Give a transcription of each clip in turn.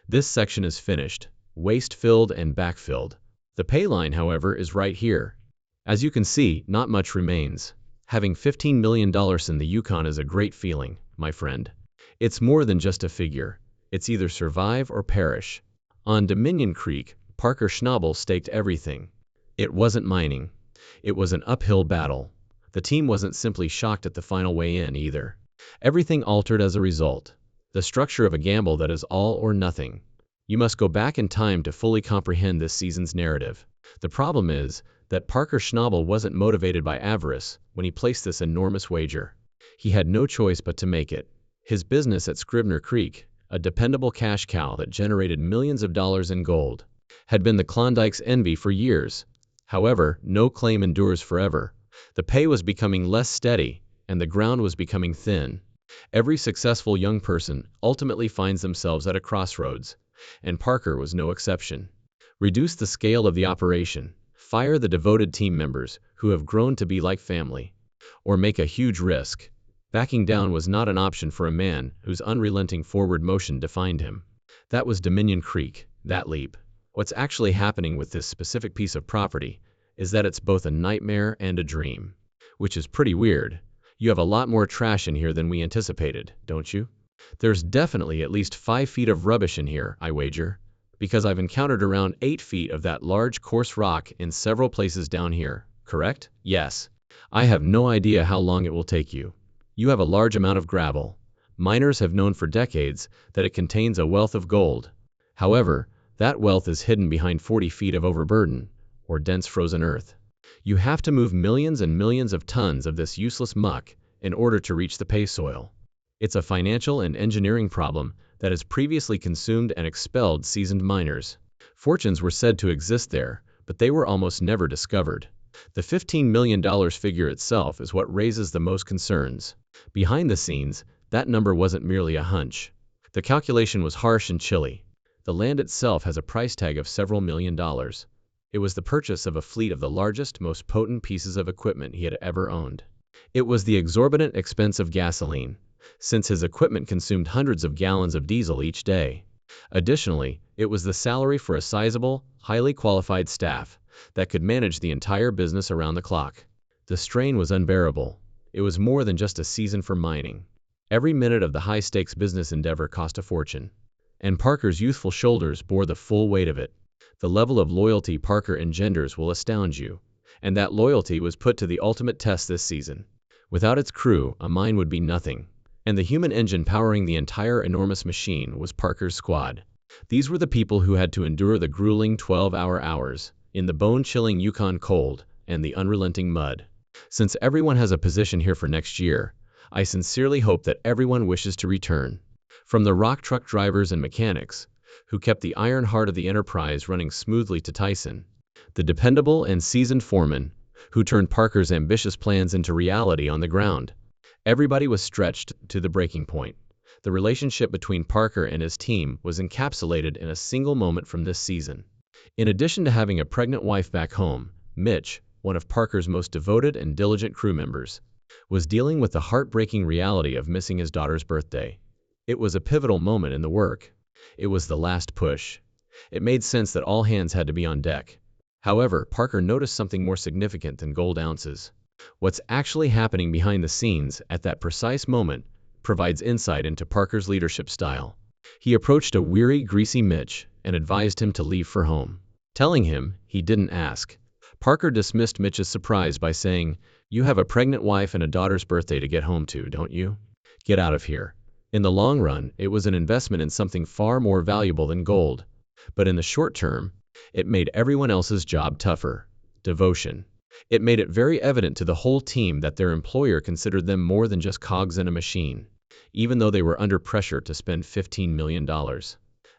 This section is finished, waste-filled and backfilled. The pay line, however, is right here. As you can see, not much remains. Having $15 million in the Yukon is a great feeling, my friend. It's more than just a figure. It's either survive or perish. On Dominion Creek, Parker Schnabel staked everything. It wasn't mining. It was an uphill battle. The team wasn't simply shocked at the final weigh-in either. Everything altered as a result. The structure of a gamble that is all or nothing. You must go back in time to fully comprehend this season's narrative. The problem is that Parker Schnabel wasn't motivated by avarice when he placed this enormous wager. He had no choice but to make it. His business at Scribner Creek, a dependable cash cow that generated millions of dollars in gold, had been the Klondike's envy for years. However, no claim endures forever. The pay was becoming less steady, and the ground was becoming thin. Every successful young person ultimately finds themselves at a crossroads, and Parker was no exception. Reduce the scale of the operation, fire the devoted team members who have grown to be like family, or make a huge risk. Backing down was not an option for a man whose unrelenting forward motion defined him. That was Dominion Creek, that leap. What's actually happening with this specific piece of property is that it's both a nightmare and a dream, which is pretty weird. You have a lot more trash in here than we anticipated, don't you? There's definitely at least 5 feet of rubbish in here, I wager, because I've encountered around 8 feet of that large coarse rock in several places down here, correct? Yes. I have no idea how long it will take you. You have a large amount of gravel. Miners have known for decades that it contains a wealth of gold. However, that wealth is hidden behind 40 feet of overburden, or dense frozen earth. You have to move millions and millions of tons of this useless muck in order to reach the pay soil. It's a financial and engineering problem that has previously consumed and expelled seasoned miners. Fortunes were said to exist there, but they were almost never discovered. The $15 million figure itself is what raises the most concerns. Behind the scenes, that number wasn't merely a hunch. The calculation was harsh and chilly. The land itself has a price tag of several $1 million. It was the purchase of a fleet of the largest, most potent pieces of equipment he had ever owned. It was the exorbitant expense of gasoline, since his equipment consumed hundreds of gallons of diesel each day. Additionally, it was the salary for a sizable, highly qualified staff that could manage the entire business around the clock. The strain was unbearable. It was more than just a season for mining. Every minute of the high-stakes business endeavor cost a fortune, and Parker's youthful shoulders bore the full weight of it. The level of loyalty Parker engenders will astound you, and that loyalty was put to the ultimate test this season. Without its crew, a mine would be nothing, and the human engine powering the entire enormous machine was Parker's squad. These were the people who had to endure the grueling 12-hour hours in the bone-chilling Yukon cold and the unrelenting mud. Since everyone has a position here for next year, I sincerely hope that everyone wishes to return. From the rock truck drivers and mechanics, who kept the iron heart of the enterprise running smoothly, to Tyson, the dependable and seasoned foreman, who turned Parker's ambitious plans into reality on the ground. Everybody was stretched to the breaking point. The relationship between Parker and his team was encapsulated in a single moment from this season. In addition to having a pregnant wife back home, Mitch, one of Parker's most devoted and diligent crew members, was dealing with the heartbreaking reality of missing his daughter's birthday. It was a pivotal moment in the work. It was the last push. It made sense that all hands had to be on deck. However, Parker noticed something more significant than gold ounces. What's actually happening behind the scenes at that precise moment provides insight into Parker's leadership style. He approached a weary, greasy Mitch and advised him to leave for home, telling him he didn't ask. Parker dismissed Mitch's surprise by saying, "You have a pregnant wife and a daughter's birthday to get home to, don't you? Get out of here." In the long run, it was an investment in something far more valuable than gold. But in the short term, it made everyone else's job tougher. Devotion. It made it very evident to the whole team that their employer considered them more than just cogs in a machine, even though they were under pressure to spend $15 million.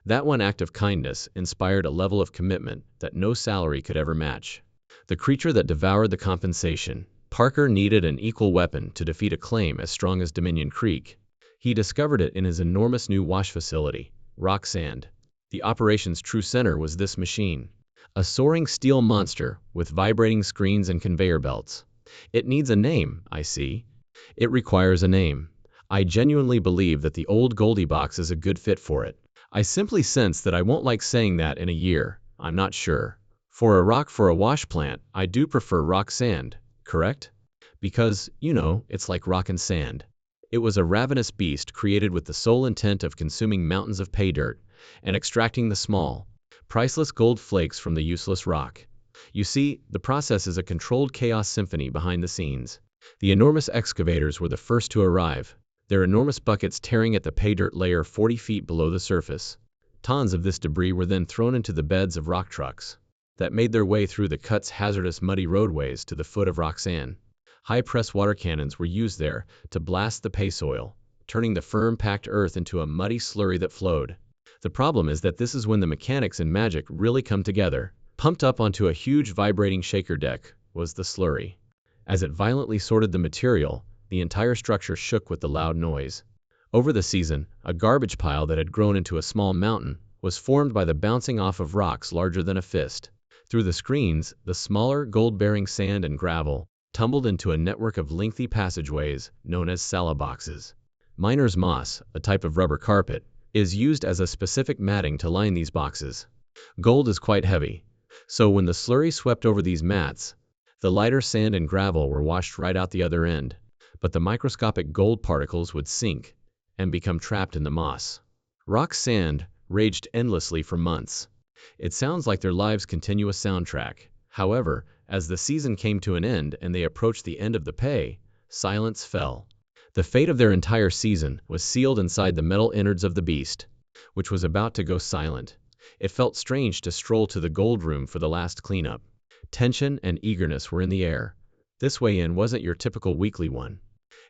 That one act of kindness inspired a level of commitment that no salary could ever match. The creature that devoured the compensation. Parker needed an equal weapon to defeat a claim as strong as Dominion Creek. He discovered it in his enormous new wash facility, rock sand. The operation's true center was this machine. A soaring steel monster with vibrating screens and conveyor belts. It needs a name, I see. It requires a name. I genuinely believe that the old Goldie box is a good fit for it. I simply sense that I won't like saying that in a year. I'm not sure. For a rock for a wash plant, I do prefer rock sand, correct? Because, it's like rock and sand. It was a ravenous beast created with the sole intent of consuming mountains of pay dirt and extracting the small, priceless gold flakes from the useless rock. You see, the process is a controlled chaos symphony behind the scenes. The enormous excavators were the first to arrive, their enormous buckets tearing at the pay dirt layer 40 feet below the surface. Tons of this debris were then thrown into the beds of rock trucks that made their way through the cut's hazardous muddy roadways to the foot of Roxanne. High-pressed water cannons were used there to blast the pay soil, turning the firm, packed earth into a muddy slurry that flowed. The problem is that this is when the mechanics and magic really come together. Pumped up onto a huge vibrating shaker deck was the slurry. As it violently sorted the material, the entire structure shook with the loud noise. Over the season, a garbage pile that had grown into a small mountain was formed by the bouncing off of rocks larger than a fist. Through the screens, the smaller, gold-bearing sand and gravel tumbled into a network of lengthy passageways known as sala-boxes. Miner's moss, a type of rubber carpet, is used as a specific matting to line these boxes. Gold is quite heavy, so when the slurry swept over these mats, the lighter sand and gravel were washed right out the other end, but the microscopic gold particles would sink and become trapped in the moss. Rock sand raged endlessly for months. It sounds like their lives' continuous soundtrack. However, as the season came to an end and they approached the end of the pay, silence fell. The fate of their entire season was sealed inside the metal innards of the beast, which was about to go silent. It felt strange to stroll to the gold room for the last cleanup. Tension and eagerness were in the air. This weigh-in wasn't your typical weekly one.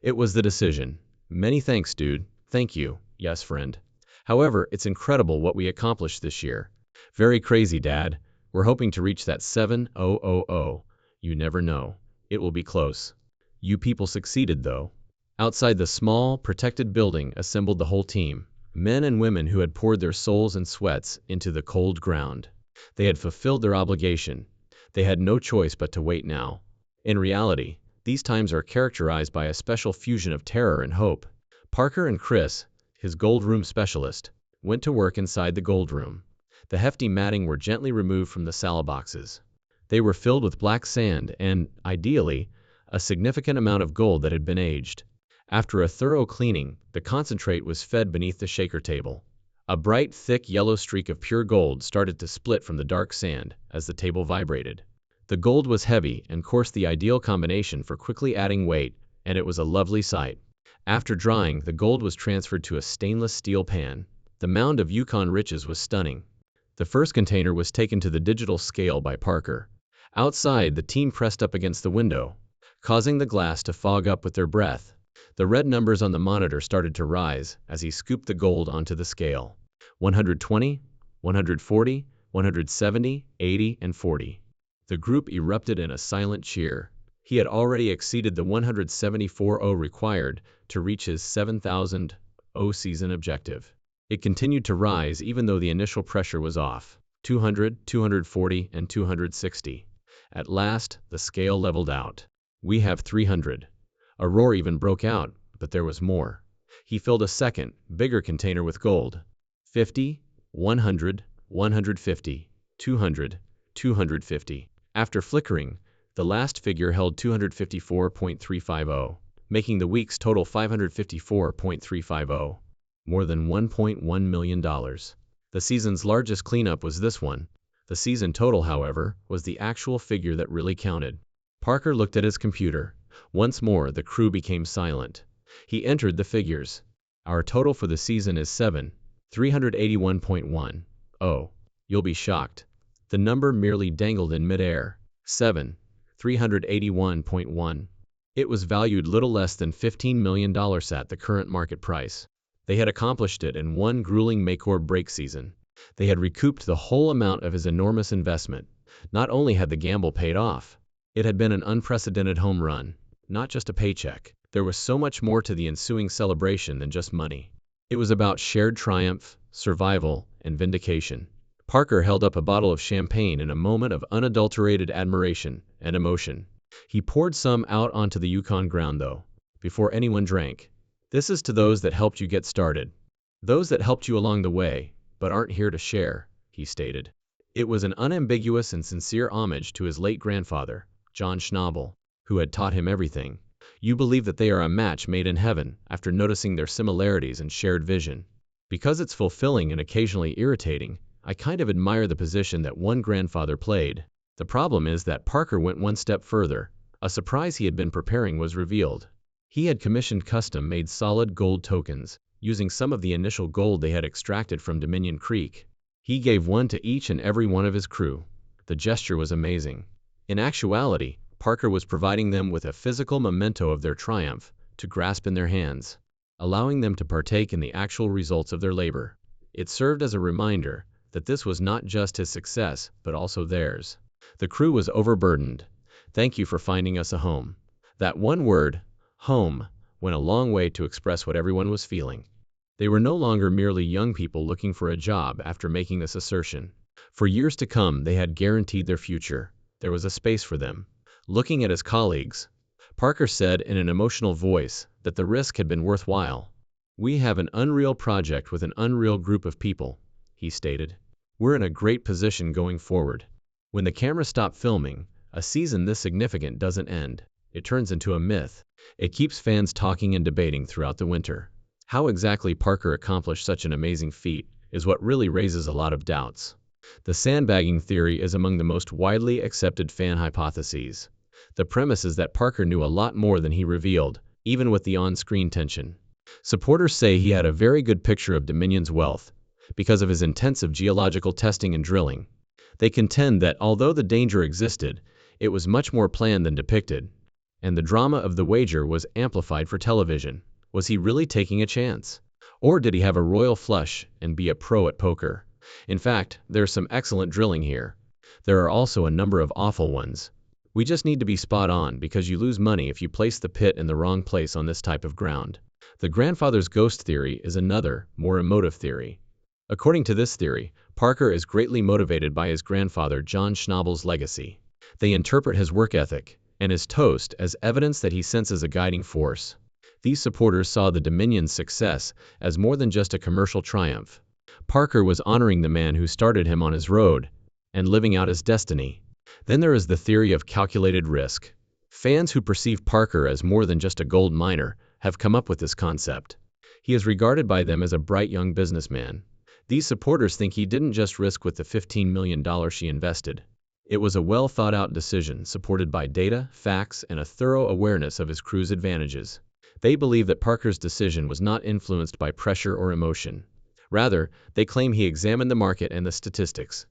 It was the decision. Many thanks, dude. Thank you. Yes, friend. However, it's incredible what we accomplished this year. Very crazy, Dad. We're hoping to reach that 7,000. You never know. It will be close. You people succeeded, though. Outside the small, protected building assembled the whole team. Men and women who had poured their souls and sweats into the cold ground. They had fulfilled their obligation. They had no choice but to wait now. In reality, these times are characterized by a special fusion of terror and hope. Parker and Chris, his gold room specialist, went to work inside the gold room. The hefty matting were gently removed from the sala boxes. They were filled with black sand and, ideally, a significant amount of gold that had been aged. After a thorough cleaning, the concentrate was fed beneath the shaker table. A bright, thick yellow streak of pure gold started to split from the dark sand as the table vibrated. The gold was heavy and coarse, the ideal combination for quickly adding weight, and it was a lovely sight. After drying, the gold was transferred to a stainless steel pan. The mound of Yukon riches was stunning. The first container was taken to the digital scale by Parker. Outside, the team pressed up against the window, causing the glass to fog up with their breath. The red numbers on the monitor started to rise as he scooped the gold onto the scale. 120, 140, 170, 80, and 40. The group erupted in a silent cheer. He had already exceeded the 174.0 required to reach his 7,000 season objective. It continued to rise even though the initial pressure was off. 200, 240, and 260. At last, the scale leveled out. We have 300. A roar even broke out, but there was more. He filled a second, bigger container with gold. 50, 100, 150, 200, 250. After flickering, the last figure held 254.350, making the week's total 554.350. More than $1.1 million. The season's largest cleanup was this one. The season total, however, was the actual figure that really counted. Parker looked at his computer. Once more, the crew became silent. He entered the figures. Our total for the season is 7,381.1. Oh, you'll be shocked. The number merely dangled in midair. 7,381.1. It was valued little less than $15 million at the current market price. They had accomplished it in one grueling make-or-break season. They had recouped the whole amount of his enormous investment. Not only had the gamble paid off, it had been an unprecedented home run, not just a paycheck. There was so much more to the ensuing celebration than just money. It was about shared triumph, survival, and vindication. Parker held up a bottle of champagne in a moment of unadulterated admiration and emotion. He poured some out onto the Yukon ground, though, before anyone drank. This is to those that helped you get started, those that helped you along the way, but aren't here to share," he stated. It was an unambiguous and sincere homage to his late grandfather, John Schnabel, who had taught him everything. You believe that they are a match made in heaven after noticing their similarities and shared vision. Because it's fulfilling and occasionally irritating, I kind of admire the position that one grandfather played. The problem is that Parker went one step further. A surprise he had been preparing was revealed. He had commissioned custom-made solid gold tokens, using some of the initial gold they had extracted from Dominion Creek. He gave one to each and every one of his crew. The gesture was amazing. In actuality, Parker was providing them with a physical memento of their triumph to grasp in their hands, allowing them to partake in the actual results of their labor. It served as a reminder that this was not just his success, but also theirs. The crew was overburdened. "Thank you for finding us a home." That one word, home, went a long way to express what everyone was feeling. They were no longer merely young people looking for a job after making this assertion. For years to come, they had guaranteed their future. There was a space for them. Looking at his colleagues, Parker said in an emotional voice that the risk had been worthwhile. "We have an unreal project with an unreal group of people," he stated. "We're in a great position going forward." When the camera stopped filming, a season this significant doesn't end. It turns into a myth. It keeps fans talking and debating throughout the winter. How exactly Parker accomplished such an amazing feat is what really raises a lot of doubts. The sandbagging theory is among the most widely accepted fan hypotheses. The premise is that Parker knew a lot more than he revealed, even with the on-screen tension. Supporters say he had a very good picture of Dominion's wealth because of his intensive geological testing and drilling. They contend that although the danger existed, it was much more planned than depicted, and the drama of the wager was amplified for television. Was he really taking a chance? Or did he have a royal flush and be a pro at poker? In fact, there's some excellent drilling here. There are also a number of awful ones. We just need to be spot on because you lose money if you place the pit in the wrong place on this type of ground. The grandfather's ghost theory is another, more emotive theory. According to this theory, Parker is greatly motivated by his grandfather John Schnabel's legacy. They interpret his work ethic and his toast as evidence that he senses a guiding force. These supporters saw the Dominion's success as more than just a commercial triumph. Parker was honoring the man who started him on his road and living out his destiny. Then there is the theory of calculated risk. Fans who perceive Parker as more than just a gold miner have come up with this concept. He is regarded by them as a bright young businessman. These supporters think he didn't just risk with the $15 million she invested. It was a well-thought-out decision supported by data, facts, and a thorough awareness of his crew's advantages. They believe that Parker's decision was not influenced by pressure or emotion. Rather, they claim he examined the market and the statistics,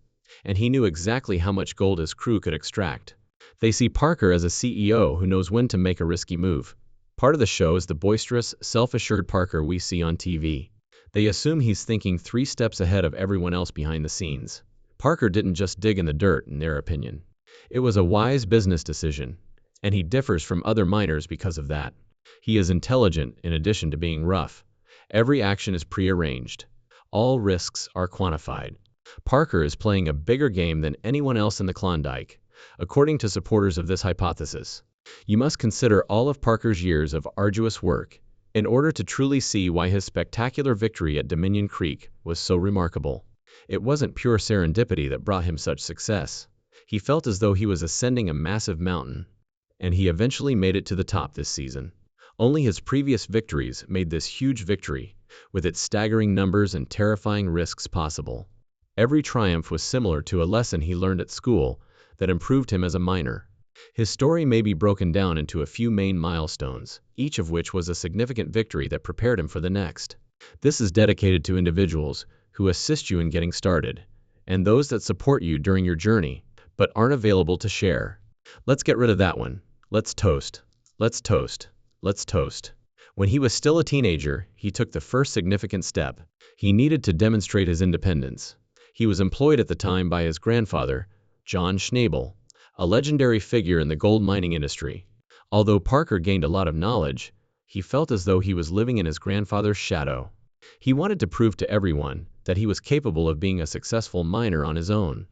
and he knew exactly how much gold his crew could extract. They see Parker as a CEO who knows when to make a risky move. Part of the show is the boisterous, self-assured Parker we see on TV. They assume he's thinking 3 steps ahead of everyone else behind the scenes. Parker didn't just dig in the dirt, in their opinion. It was a wise business decision, and he differs from other miners because of that. He is intelligent in addition to being rough. Every action is prearranged. All risks are quantified. Parker is playing a bigger game than anyone else in the Klondike, according to supporters of this hypothesis. You must consider all of Parker's years of arduous work in order to truly see why his spectacular victory at Dominion Creek was so remarkable. It wasn't pure serendipity that brought him such success. He felt as though he was ascending a massive mountain, and he eventually made it to the top this season. Only his previous victories made this huge victory, with its staggering numbers and terrifying risks possible. Every triumph was similar to a lesson he learned at school that improved him as a miner. His story may be broken down into a few main milestones, each of which was a significant victory that prepared him for the next. This is dedicated to individuals who assist you in getting started, and those that support you during your journey, but aren't available to share. Let's get rid of that one. Let's toast. Let's toast. Let's toast. When he was still a teenager, he took the first significant step. He needed to demonstrate his independence. He was employed at the time by his grandfather, John Schnabel, a legendary figure in the gold mining industry. Although Parker gained a lot of knowledge, he felt as though he was living in his grandfather's shadow. He wanted to prove to everyone that he was capable of being a successful miner on his own.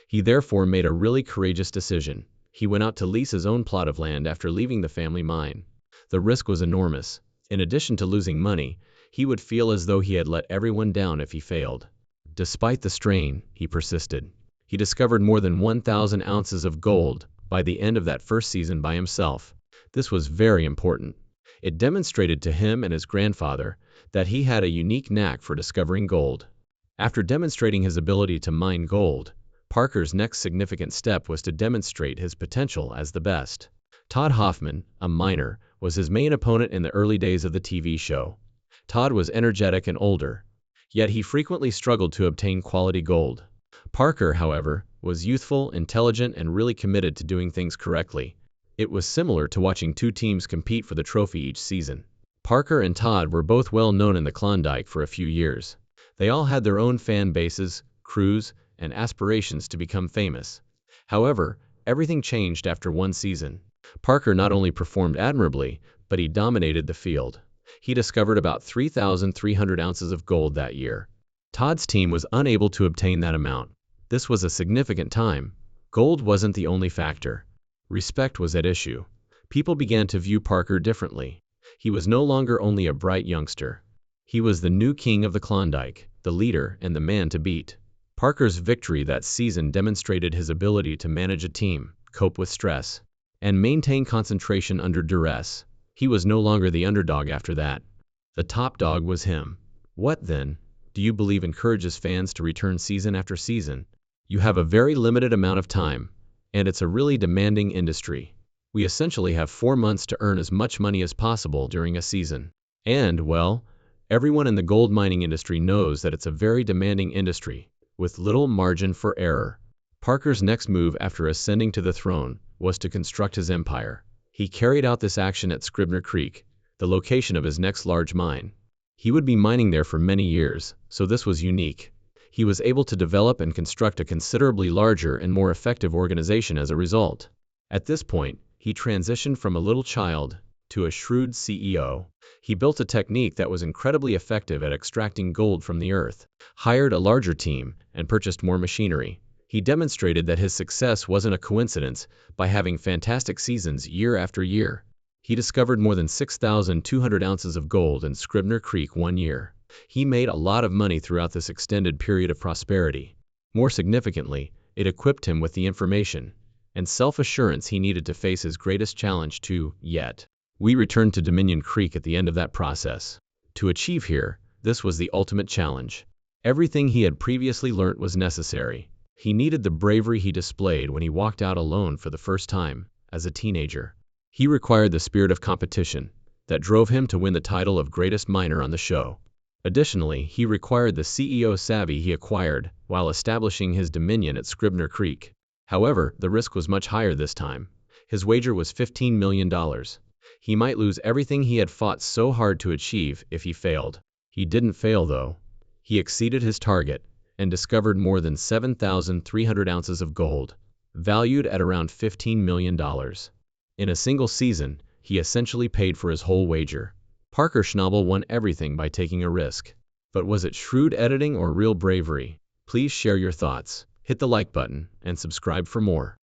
He therefore made a really courageous decision. He went out to lease his own plot of land after leaving the family mine. The risk was enormous. In addition to losing money, he would feel as though he had let everyone down if he failed. Despite the strain, he persisted. He discovered more than 1,000 ounces of gold by the end of that first season by himself. This was very important. It demonstrated to him and his grandfather that he had a unique knack for discovering gold. After demonstrating his ability to mine gold, Parker's next significant step was to demonstrate his potential as the best. Todd Hoffman, a miner, was his main opponent in the early days of the TV show. Todd was energetic and older, yet he frequently struggled to obtain quality gold. Parker, however, was youthful, intelligent, and really committed to doing things correctly. It was similar to watching two teams compete for the trophy each season. Parker and Todd were both well known in the Klondike for a few years. They all had their own fan bases, crews, and aspirations to become famous. However, everything changed after one season. Parker not only performed admirably, but he dominated the field. He discovered about 3,300 ounces of gold that year. Todd's team was unable to obtain that amount. This was a significant time. Gold wasn't the only factor. Respect was at issue. People began to view Parker differently. He was no longer only a bright youngster. He was the new king of the Klondike, the leader and the man to beat. Parker's victory that season demonstrated his ability to manage a team, cope with stress, and maintain concentration under duress. He was no longer the underdog after that. The top dog was him. What then? Do you believe encourages fans to return season after season? You have a very limited amount of time, and it's a really demanding industry. We essentially have 4 months to earn as much money as possible during a season. And, well, everyone in the gold mining industry knows that it's a very demanding industry, with little margin for error. Parker's next move after ascending to the throne was to construct his empire. He carried out this action at Scribner Creek, the location of his next large mine. He would be mining there for many years, so this was unique. He was able to develop and construct a considerably larger and more effective organization as a result. At this point, he transitioned from a little child to a shrewd CEO. He built a technique that was incredibly effective at extracting gold from the earth, hired a larger team, and purchased more machinery. He demonstrated that his success wasn't a coincidence by having fantastic seasons year after year. He discovered more than 6,200 ounces of gold in Scribner Creek one year. He made a lot of money throughout this extended period of prosperity. More significantly, it equipped him with the information and self-assurance he needed to face his greatest challenge yet. We returned to Dominion Creek at the end of that process. To achieve here, this was the ultimate challenge. Everything he had previously learnt was necessary. He needed the bravery he displayed when he walked out alone for the first time, as a teenager. He required the spirit of competition that drove him to win the title of greatest miner on the show. Additionally, he required the CEO savvy he acquired while establishing his dominion at Scribner Creek. However, the risk was much higher this time. His wager was $15 million. He might lose everything he had fought so hard to achieve if he failed. He didn't fail, though. He exceeded his target and discovered more than 7,300 ounces of gold, valued at around $15 million. In a single season, he essentially paid for his whole wager. Parker Schnabel won everything by taking a risk. But was it shrewd editing or real bravery? Please share your thoughts. Hit the like button and subscribe for more.